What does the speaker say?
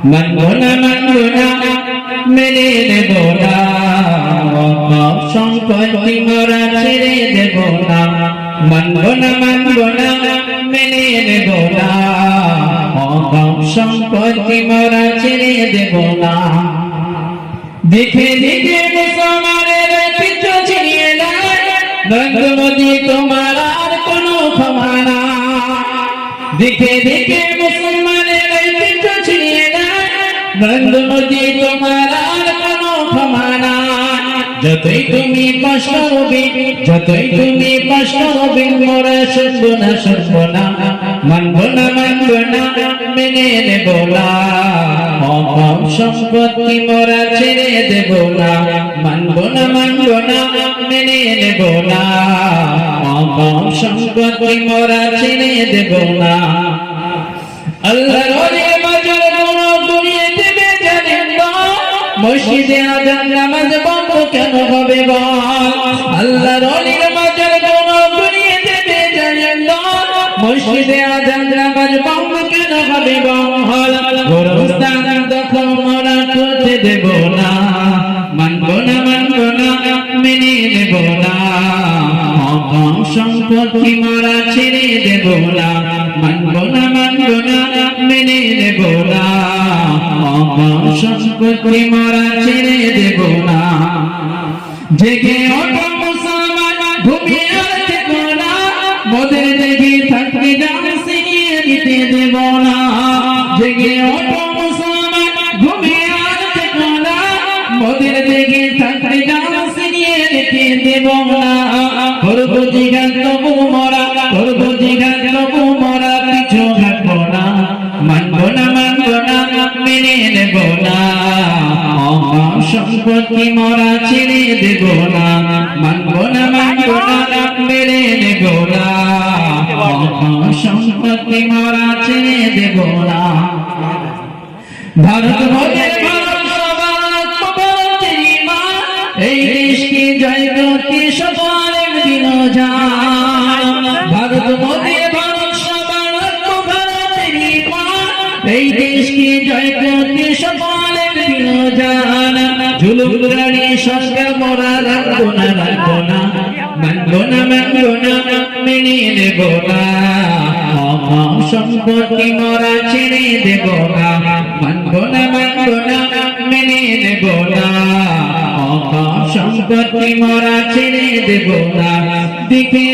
মানবো না মেনে নেব না, সম্পত্তি মোরা ছেড়ে দেব না। মানবো না মেনে নেব না, সম্পত্তি মোরা ছেড়ে দেব না। দেখে মুসলমানের পিছু ছিনিয়ে নেয়, নরেন্দ্র মোদী তোমার আর কোনো ক্ষমা না। দেখে মুসলমানের পিছু ছিনিয়ে নেয়, নরেন্দ্র মোদী তোমার আর কোনো ক্ষমা না। যতই তুমি কষ্ট হবে মোরা শুনবো না, মানবো না মেনে নেব না, সম্পত্তি মোরা ছেড়ে দেব না। মানবো না মেনে নেব না, সম্পত্তি মোরা ছেড়ে দেব না। আল্লাহর ওলির মাজার ঘুরিয়ে দেবে জানেন না, মসজিদে আযান নামাজ বন্ধ কেন হবে বল? আল্লাহর ওলির মাজার ঘুরিয়ে দেবে জানেন না, মসজিদে আযান নামাজ বন্ধ কেন হবে বল? গোরস্থান দখল মোরা করতে দেব না, মানবো না মেনে নেব না, সম্পত্তি মোরা ছেড়ে দেব না। মানবো না মেনে নেব না, সম্পত্তি মোরা ছেড়ে দেব না। জেগে ওঠো মুসলমান, ঘুমিয়ে আর থেকো না, মোদের দেখে থাকতে জান ছিনিয়ে দিতে দেব না। জেগে ওঠো মুসলমান, ঘুমিয়ে আর থেকো না, মোদের দেখে থাকতে জান ছিনিয়ে দিতে দেব না। করবো জিহাদ তবু মোরা পিছু হাঁটবো না। মানবো না মেনে নেব না, সম্পত্তি মোরা ছেড়ে দেব না। মানবো না মেনে নেব না, সম্পত্তি মোরা ছেড়ে দেব না। ভারত মোদের এই দেশকে জয় করতে সবার একদিন যায়। ভারত মোদের এই দেশকে জয় করতে সবার একদিন যায়। জুলুমকারী সরকার মোরা রাখবো না, মানবো না মেনে নেব না, সম্পত্তি মোরা ছেড়ে দেব না। মানবো না মেনে নেব না, সম্পত্তি মোরা ছেড়ে দেব না। দেখে